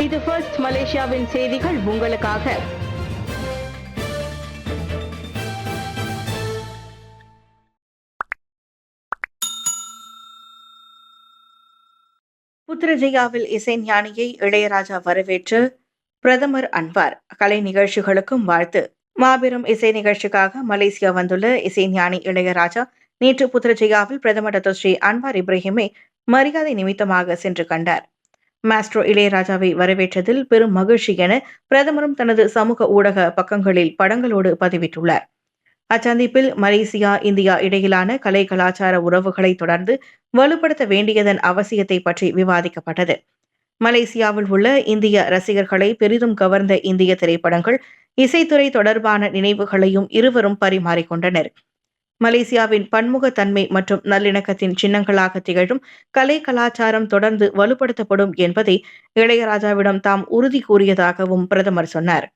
இது ஃபர்ஸ்ட் மலேசியாவின் செய்திகள் உங்களுக்காக. புத்ரஜயாவில் இசை ஞானியை இளையராஜா வரவேற்று பிரதமர் அன்வார் கலை நிகழ்ச்சிகளுக்கும் வாழ்த்து. மாபெரும் இசை நிகழ்ச்சிக்காக மலேசியா வந்துள்ள இசைஞானி இளையராஜா நேற்று புத்ரஜயாவில் பிரதமர் டத்தோஸ்ரீ அன்வார் இப்ராஹிமை மரியாதை நிமித்தமாக சென்று கண்டார். மாஸ்ட்ரோ இளையராஜாவை வரவேற்றதில் பெரும் மகிழ்ச்சி என பிரதமரும் தனது சமூக ஊடக பக்கங்களில் படங்களோடு பதிவிட்டுள்ளார். அச்சந்திப்பில் மலேசியா இந்தியா இடையிலான கலை கலாச்சார உறவுகளை தொடர்ந்து வலுப்படுத்த வேண்டியதன் அவசியத்தை பற்றி விவாதிக்கப்பட்டது. மலேசியாவில் உள்ள இந்திய ரசிகர்களை பெரிதும் கவர்ந்த இந்திய திரைப்படங்கள், இசைத்துறை தொடர்பான நினைவுகளையும் இருவரும் பரிமாறிக்கொண்டனர். மலேசியாவின் பன்முகத்தன்மை மற்றும் நல்லிணக்கத்தின் சின்னங்களாக திகழும் கலை கலாச்சாரம் தொடர்ந்து வலுப்படுத்தப்படும் என்பதை இளையராஜாவிடம் தாம் உறுதி கூறியதாகவும் பிரதமர் சொன்னார்.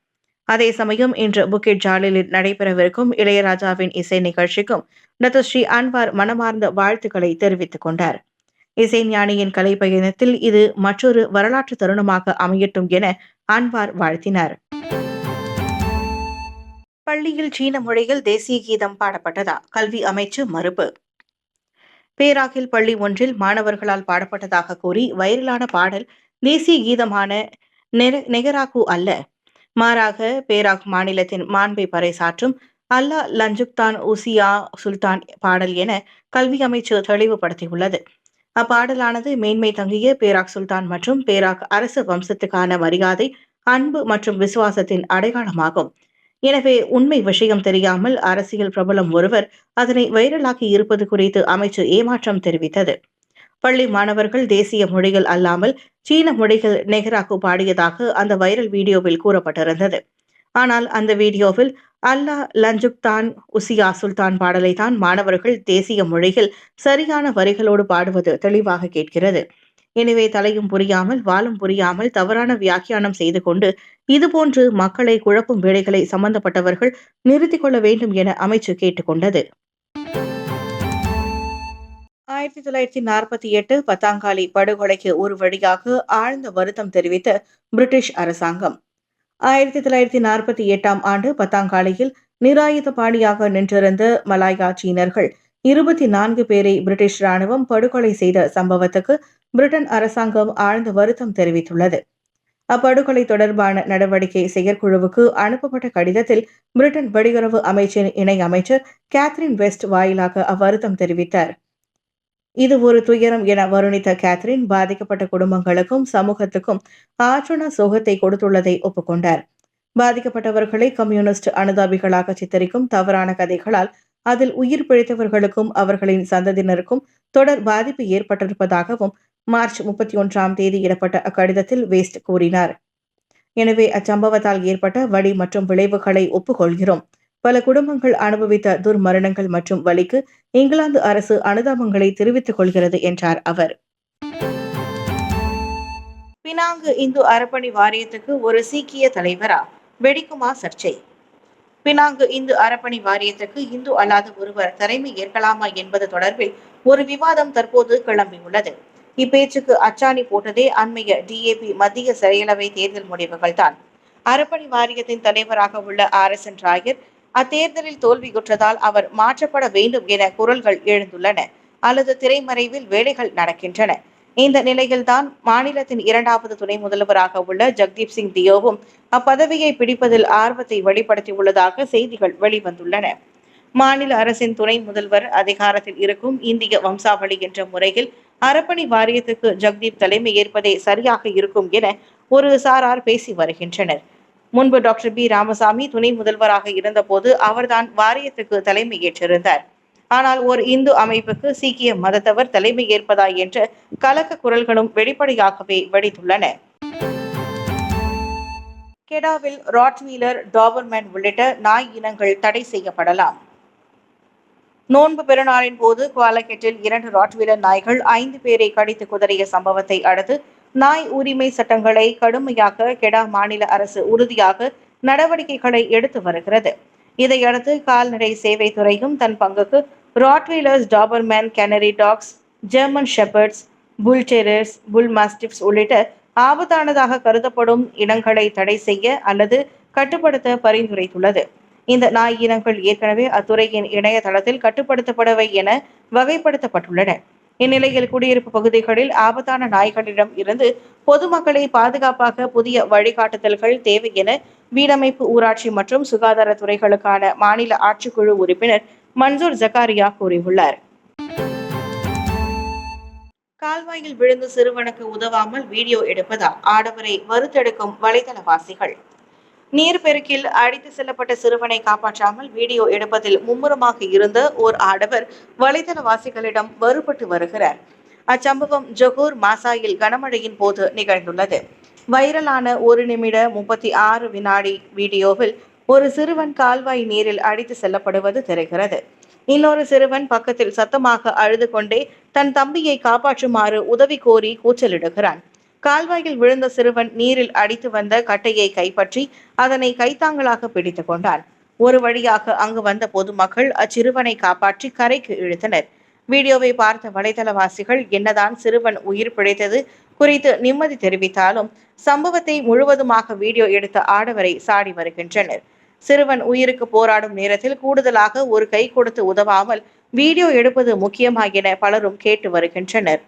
அதே சமயம் இன்று புக்கெட் ஜாலிலில் நடைபெறவிருக்கும் இளையராஜாவின் இசை நிகழ்ச்சிக்கும் டத்தோஸ்ரீ அன்வார் மனமார்ந்த வாழ்த்துக்களை தெரிவித்துக் கொண்டார். இசைஞானியின் கலை பயணத்தில் இது மற்றொரு வரலாற்று தருணமாக அமையட்டும் என அன்வார் வாழ்த்தினார். பள்ளியில் சீன மொழியில் தேசிய கீதம் பாடப்பட்டதா? கல்வி அமைச்சு மறுப்பு. பேராக்கில் பள்ளி ஒன்றில் மாணவர்களால் பாடப்பட்டதாக கூறி வைரலான பாடல் தேசிய கீதமான நெகராக்கு அல்ல, மாறாக பேராக் மாநிலத்தின் மாண்பை பறைசாற்றும் அல்லா லஞ்சுக்தான் உசியா சுல்தான் பாடல் என கல்வி அமைச்சு தெளிவுபடுத்தியுள்ளது. அப்பாடலானது மேன்மை தங்கிய பேராக் சுல்தான் மற்றும் பேராக் அரசு வம்சத்துக்கான மரியாதை, அன்பு மற்றும் விசுவாசத்தின் அடையாளமாகும். எனவே உண்மை விஷயம் தெரியாமல் அரசியல் பிரபலம் ஒருவர் அதனை வைரலாக்கி இருப்பது குறித்து அமைச்சு ஏமாற்றம் தெரிவித்தது. பள்ளி மாணவர்கள் தேசிய மொழிகள் அல்லாமல் சீன மொழிகள் நெகராக்கு பாடியதாக அந்த வைரல் வீடியோவில் கூறப்பட்டிருந்தது. ஆனால் அந்த வீடியோவில் அல்லா லஞ்சுக்தான் உசியா சுல்தான் பாடலை தான் மாணவர்கள் தேசிய மொழியில் சரியான வரிகளோடு பாடுவது தெளிவாக கேட்கிறது. எனவே தலையும் புரியாமல் வாலும் புரியாமல் தவறான வியாக்கியானம் செய்து கொண்டு இதுபோன்று மக்களை குழப்பும் வேலைகளை சம்பந்தப்பட்டவர்கள் நிறுத்திக் கொள்ள வேண்டும் என அமைச்சு கேட்டுக்கொண்டது. 1948 பத்தாங்காலி படுகொலைக்கு ஒரு வழியாக ஆழ்ந்த வருத்தம் தெரிவித்த பிரிட்டிஷ் அரசாங்கம் 1948ஆம் ஆண்டு பத்தாங்காலியில் நிராயுத பாணியாக நின்றிருந்த மலாயா சீனர்கள் 24 பேரை பிரிட்டிஷ் ராணுவம் படுகொலை செய்த சம்பவத்துக்கு பிரிட்டன் அரசாங்கம் ஆழ்ந்த வருத்தம் தெரிவித்துள்ளது. அப்படுகொலை தொடர்பான நடவடிக்கை செயற்குழுவுக்கு அனுப்பப்பட்ட கடிதத்தில் பிரிட்டன் வெளியுறவு அமைச்சின் இணை அமைச்சர் கேத்ரின் வெஸ்ட் வாயிலாக அவ்வருத்தம் தெரிவித்தார். இது ஒரு துயரம் என வருணித்த கேத்ரின் பாதிக்கப்பட்ட குடும்பங்களுக்கும் சமூகத்துக்கும் ஆற்றன சோகத்தை கொடுத்துள்ளதை ஒப்புக்கொண்டார். பாதிக்கப்பட்டவர்களை கம்யூனிஸ்ட் அனுதாபிகளாக சித்தரிக்கும் தவறான கதைகளால் அதில் உயிர் பிழைத்தவர்களுக்கும் அவர்களின் சந்ததியினருக்கும் தொடர் பாதிப்பு ஏற்பட்டிருப்பதாகவும் மார்ச் 31ஆம் தேதி இடப்பட்ட அக்கடிதத்தில் வேஸ்ட் கூறினார். எனவே அச்சம்பவத்தால் ஏற்பட்ட வலி மற்றும் விளைவுகளை ஒப்புக்கொள்கிறோம். பல குடும்பங்கள் அனுபவித்த துர்மரணங்கள் மற்றும் வலிக்கு இங்கிலாந்து அரசு அனுதாபங்களை தெரிவித்துக் கொள்கிறது என்றார் அவர். பினாங்கு இந்து அறப்பணி வாரியத்துக்கு ஒரு சீக்கிய தலைவரா? வெடிக்குமா சர்ச்சை. பினாங்கு இந்து அறப்பணி வாரியத்துக்கு இந்து அல்லாத ஒருவர் தலைமை ஏற்கலாமா என்பது தொடர்பில் ஒரு விவாதம் தற்போது கிளம்பியுள்ளது. இப்பேச்சுக்கு அச்சாணி போட்டதே அண்மைய DAP மத்திய செயலவை தேர்தல் முடிவுகள் தான். அறப்பணி வாரியத்தின் தலைவராக உள்ள RSN ராயர் அத்தேர்தலில் தோல்வியுற்றதால் அவர் மாற்றப்பட வேண்டும் என குரல்கள் எழுந்துள்ளன அல்லது திரைமறைவில் வேலைகள் நடக்கின்றன. இந்த நிலையில்தான் மாநிலத்தின் 2வது துணை முதல்வராக உள்ள ஜக்தீப் சிங் தியோவும் அப்பதவியை பிடிப்பதில் ஆர்வத்தை வெளிப்படுத்தியுள்ளதாக செய்திகள் வெளிவந்துள்ளன. மாநில அரசின் துணை முதல்வர் அதிகாரத்தில் இருக்கும் இந்திய வம்சாவளி என்ற முறையில் அறப்பணி வாரியத்துக்கு ஜக்தீப் தலைமை ஏற்பதே சரியாக இருக்கும் என ஒரு சாரார் பேசி வருகின்றனர். முன்பு டாக்டர் B ராமசாமி துணை முதல்வராக இருந்தபோது அவர்தான் வாரியத்துக்கு தலைமை ஏற்றிருந்தார். ஆனால் ஒரு இந்து அமைப்புக்கு சீக்கிய மதத்தவர் தலைமை ஏற்பதா என்ற கலக்க குரல்களும் வெளிப்படையாகவே வெடித்துள்ளன. கெடாவில் ராட்வீலர், டாபர்மேன் உள்ளிட்ட நாய் இனங்கள் தடை செய்யப்படலாம். நோன்பு பெருநாளின் போது குவாலகெட்டில் 2 ராட்வீலர் நாய்கள் 5 பேரை கடித்து குதறிய சம்பவத்தை அடுத்து நாய் உரிமை சட்டங்களை கடுமையாக்க கெடா மாநில அரசு உறுதியாக நடவடிக்கைகளை எடுத்து வருகிறது. இதையடுத்து கால்நடை சேவை துறையும் தன் பங்குக்கு rottweilers, Doberman, canary dogs, German shepherds, bull terriers, bull mastiffs உள்ளிட்ட ஆபத்தானதாக கருதப்படும் இனங்களை தடை செய்ய அல்லது கட்டுப்படுத்த பரிந்துரைத்துள்ளது. இந்த நாய் இனங்கள் ஏற்கனவே அத்துறையின் இணையதளத்தில் கட்டுப்படுத்தப்படவை என வகைப்படுத்தப்பட்டுள்ளன. இந்நிலையில் குடியிருப்பு பகுதிகளில் ஆபத்தான நாய்களிடம் இருந்து பொதுமக்களை பாதுகாப்பாக புதிய வழிகாட்டுதல்கள் தேவை என வீடமைப்பு, ஊராட்சி மற்றும் சுகாதாரத்துறைகளுக்கான மாநில ஆட்சிக்குழு உறுப்பினர் மன்சூர் ஜக்காரியா கூறியுள்ளார். கால்வாயில் விழுந்து சிறுவனுக்கு உதவாமல் வீடியோ எடுப்பதால் ஆடவரை வறுத்தெடுக்கும் வலைதளவாசிகள். நீர்பெருக்கில் அடித்து செல்லப்பட்ட சிறுவனை காப்பாற்றாமல் வீடியோ எடுப்பதில் மும்முரமாக இருந்த ஓர் ஆடவர் வலைதளவாசிகளிடம் வறுபட்டு வருகிறார். அச்சம்பவம் ஜொகூர் மாசாயில் கனமழையின் போது நிகழ்ந்துள்ளது. வைரலான 1 நிமிட 36 வினாடி வீடியோவில் ஒரு சிறுவன் கால்வாய் நீரில் அடித்து செல்லப்படுவது தெரிகிறது. இன்னொரு சிறுவன் பக்கத்தில் சத்தமாக அழுது கொண்டே தன் தம்பியை காப்பாற்றுமாறு உதவி கோரி கூச்சலிடுகிறான். கால்வாயில் விழுந்த சிறுவன் நீரில் அடித்து வந்த கட்டையை கைப்பற்றி அதனை கைத்தாங்களாக பிடித்துக் கொண்டான். ஒரு வழியாக அங்கு வந்த பொதுமக்கள் அச்சிறுவனை காப்பாற்றி கரைக்கு இழுத்தனர். வீடியோவை பார்த்த வலைதளவாசிகள் என்னதான் சிறுவன் உயிர் பிழைத்தது குறித்து நிம்மதி தெரிவித்தாலும் சம்பவத்தை முழுவதுமாக வீடியோ எடுத்த ஆடவரை சாடி வருகின்றனர். சிறுவன் உயிருக்கு போராடும் நேரத்தில் கூடுதலாக ஒரு கை கொடுத்து உதவாமல் வீடியோ எடுப்பது முக்கியமா என பலரும் கேட்டு வருகின்றனர்.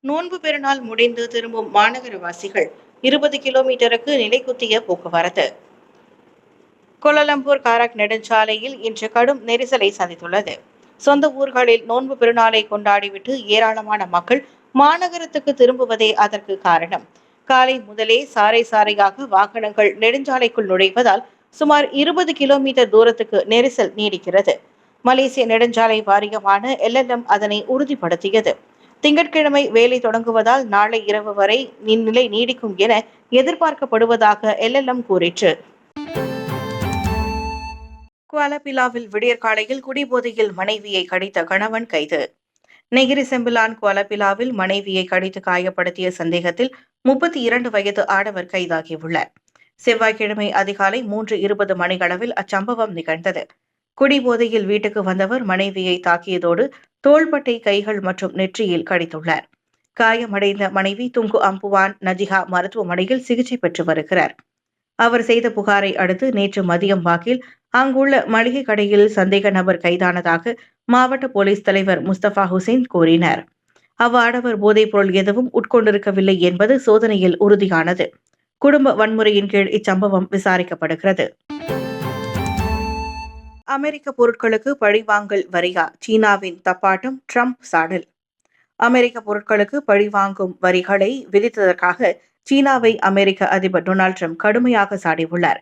நோன்பு பெருநாள் முடிந்து திரும்பும் மாநகரவாசிகள் 20 கிலோமீட்டருக்கு நிலைக்குத்திய போக்குவரத்து. கோலாலம்பூர் காரக் நெடுஞ்சாலையில் இன்று கடும் நெரிசலை சந்தித்துள்ளது. சொந்த ஊர்களில் நோன்பு பெருநாளை கொண்டாடிவிட்டு ஏராளமான மக்கள் மாநகரத்துக்கு திரும்புவதே அதற்கு காரணம். காலை முதலே சாறை சாறையாக வாகனங்கள் நெடுஞ்சாலைக்குள் நுழைவதால் சுமார் 20 கிலோமீட்டர் தூரத்துக்கு நெரிசல் நீடிக்கிறது. மலேசிய நெடுஞ்சாலை வாரியமான LLM அதனை உறுதிப்படுத்தியது. திங்கட்கிழமை வேலை தொடங்குவதால் நாளை இரவு வரை இந்நிலை நீடிக்கும் என எதிர்பார்க்கப்படுவதாக LLM கூறிற்று. குவாலபிலாவில் விடியற்காலையில் குடிபோதையில் மனைவியை கடித்த கணவன் கைது. நெகிரி செம்பிலான் குவாலபிலாவில் மனைவியை கடித்து காயப்படுத்திய சந்தேகத்தில் 32 வயது ஆடவர் கைதாகியுள்ளார். செவ்வாய்க்கிழமை அதிகாலை 3:20 மணியளவில் அச்சம்பவம் நிகழ்ந்தது. குடிபோதையில் வீட்டுக்கு வந்தவர் மனைவியை தாக்கியதோடு தோள்பட்டை, கைகள் மற்றும் நெற்றியில் கடித்துள்ளார். காயமடைந்த மனைவி துங்கு அம்புவான் நஜிஹா மருத்துவமனையில் சிகிச்சை பெற்று வருகிறார். அவர் செய்த புகாரை அடுத்து நேற்று மதியம் வாக்கில் அங்குள்ள மளிகை கடையில் சந்தேக நபர் கைதானதாக மாவட்ட போலீஸ் தலைவர் முஸ்தபா ஹுசைன் கூறினார். அவ்வாடவர் போதைப்பொருள் எதுவும் உட்கொண்டிருக்கவில்லை என்பது சோதனையில் உறுதியானது. குடும்ப வன்முறையின் கீழ் இச்சம்பவம் விசாரிக்கப்படுகிறது. அமெரிக்க பொருட்களுக்கு பழிவாங்கல் வரியா? சீனாவின் தப்பாட்டம், ட்ரம்ப் சாடல். அமெரிக்க பொருட்களுக்கு பழிவாங்கும் வரிகளை விதித்ததற்காக சீனாவை அமெரிக்க அதிபர் டொனால்ட் ட்ரம்ப் கடுமையாக சாடியுள்ளார்.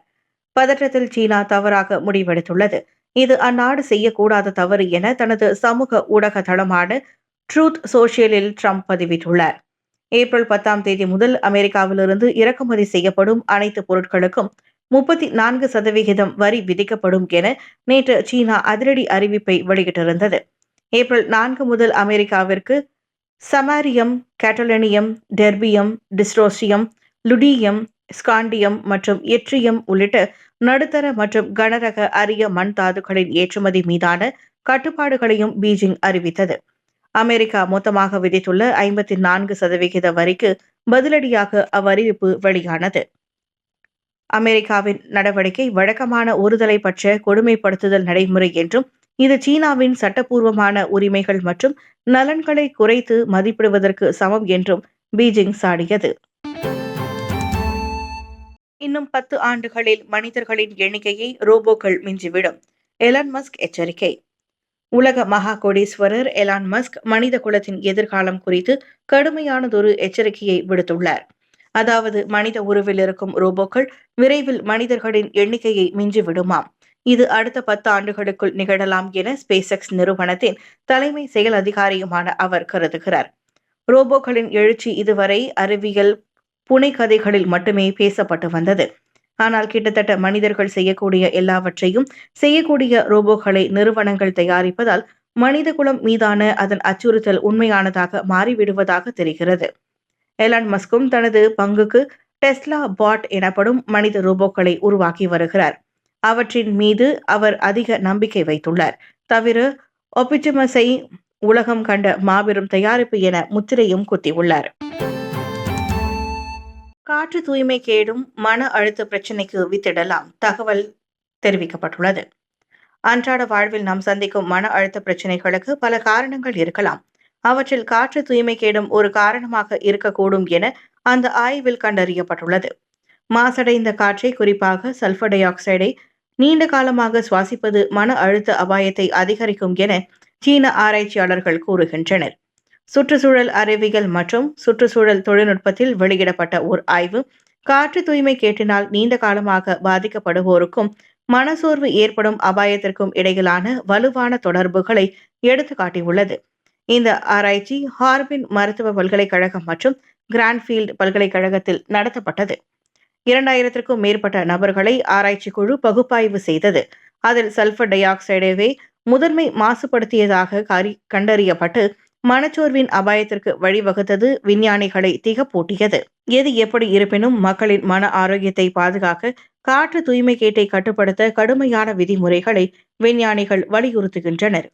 பதற்றத்தில் சீனா தவறாக முடிவெடுத்துள்ளது. இது அந்நாடு செய்யக்கூடாத தவறு என தனது சமூக ஊடக தளமான ட்ரூத் சோஷியலில் ட்ரம்ப் பதிவிட்டுள்ளார். ஏப்ரல் 10 முதல் அமெரிக்காவிலிருந்து இறக்குமதி செய்யப்படும் அனைத்து பொருட்களுக்கும் 34% வரி விதிக்கப்படும் என நேற்று சீனா அதிரடி அறிவிப்பை வெளியிட்டிருந்தது. ஏப்ரல் 4 முதல் அமெரிக்காவிற்கு சமாரியம், கேட்டலோனியம், டெர்பியம், டிஸ்ட்ரோசியம், லுடியம், ஸ்காண்டியம் மற்றும் எட்ரியம் உள்ளிட்ட நடுத்தர மற்றும் கனரக அரிய மண் தாதுக்களின் ஏற்றுமதி மீதான கட்டுப்பாடுகளையும் பீஜிங் அறிவித்தது. அமெரிக்கா மொத்தமாக விதித்துள்ள 54% வரிக்கு பதிலடியாக அவ்வறிவிப்பு வெளியானது. அமெரிக்காவின் நடவடிக்கை வழக்கமான ஒருதலை பட்ச கொடுமைப்படுத்துதல் நடைமுறை என்றும் இது சீனாவின் சட்டப்பூர்வமான உரிமைகள் மற்றும் நலன்களை குறைத்து மதிப்பிடுவதற்கு சமம் என்றும் பீஜிங் சாடியது. இன்னும் 10 ஆண்டுகளில் மனிதர்களின் எண்ணிக்கையை ரோபோக்கள் மிஞ்சிவிடும். எலான் மஸ்க் எச்சரிக்கை. உலக மகா கோடீஸ்வரர் எலான் மஸ்க் மனித குலத்தின் எதிர்காலம் குறித்து கடுமையானதொரு எச்சரிக்கையை விடுத்துள்ளார். அதாவது மனித உருவில் இருக்கும் ரோபோக்கள் விரைவில் மனிதர்களின் எண்ணிக்கையை மிஞ்சிவிடுமாம். இது அடுத்த 10 ஆண்டுகளுக்குள் நிகழலாம் என ஸ்பேஸ்எக்ஸ் நிறுவனத்தின் தலைமை செயல் அதிகாரியுமான அவர் கருதுகிறார். ரோபோக்களின் எழுச்சி இதுவரை அறிவியல் புனைகதைகளில் மட்டுமே பேசப்பட்டு வந்தது. ஆனால் கிட்டத்தட்ட மனிதர்கள் செய்யக்கூடிய எல்லாவற்றையும் செய்யக்கூடிய ரோபோக்களை நிறுவனங்கள் தயாரிப்பதால் மனிதகுலம் மீதான அதன் அச்சுறுத்தல் உண்மையானதாக மாறிவிடுவதாக தெரிகிறது. எலான் மஸ்கும் தனது பங்குக்கு டெஸ்லா பாட் எனப்படும் மனித ரோபோக்களை உருவாக்கி வருகிறார். அவற்றின் மீது அவர் அதிக நம்பிக்கை வைத்துள்ளார். தவிர ஆப்டிமஸை உலகம் கண்ட மாபெரும் தயாரிப்பு என முத்திரையும் குத்தியுள்ளார். காற்று தூய்மை கேடும் மன அழுத்த பிரச்சினைக்கு வித்திடலாம் தகவல் தெரிவிக்கப்பட்டுள்ளது. அன்றாட வாழ்வில் நாம் சந்திக்கும் மன அழுத்த பிரச்சினைகளுக்கு பல காரணங்கள் இருக்கலாம். அவற்றில் காற்று தூய்மை கேடும் ஒரு காரணமாக இருக்கக்கூடும் என அந்த ஆய்வில் கண்டறியப்பட்டுள்ளது. மாசடைந்த காற்றை, குறிப்பாக சல்பர் டை ஆக்சைடை நீண்ட காலமாக சுவாசிப்பது மன அழுத்த அபாயத்தை அதிகரிக்கும் என சீன ஆராய்ச்சியாளர்கள் கூறுகின்றனர். சுற்றுச்சூழல் அறிவியல் மற்றும் சுற்றுச்சூழல் தொழில்நுட்பத்தில் வெளியிடப்பட்ட ஒரு ஆய்வு காற்று தூய்மை கேட்டினால் நீண்ட காலமாக பாதிக்கப்படுவோருக்கும் மனசோர்வு ஏற்படும் அபாயத்திற்கும் இடையிலான வலுவான தொடர்புகளை எடுத்து காட்டியுள்ளது. இந்த ஆராய்ச்சி ஹார்பின் மருத்துவ பல்கலைக்கழகம் மற்றும் கிராண்ட்ஃபீல்ட் பல்கலைக்கழகத்தில் நடத்தப்பட்டது. 2000க்கும் மேற்பட்ட நபர்களை ஆராய்ச்சி குழு பகுப்பாய்வு செய்தது. அதில் சல்பர் டை ஆக்சைடவே முதன்மை மாசுபடுத்தியதாக கண்டறியப்பட்டு மனச்சோர்வின் அபாயத்திற்கு வழிவகுத்தது விஞ்ஞானிகளை திகப்பூட்டியது. எது எப்படி இருப்பினும் மக்களின் மன ஆரோக்கியத்தை பாதுகாக்க காற்று தூய்மை கேட்டை கட்டுப்படுத்த கடுமையான விதிமுறைகளை விஞ்ஞானிகள் வலியுறுத்துகின்றனர்.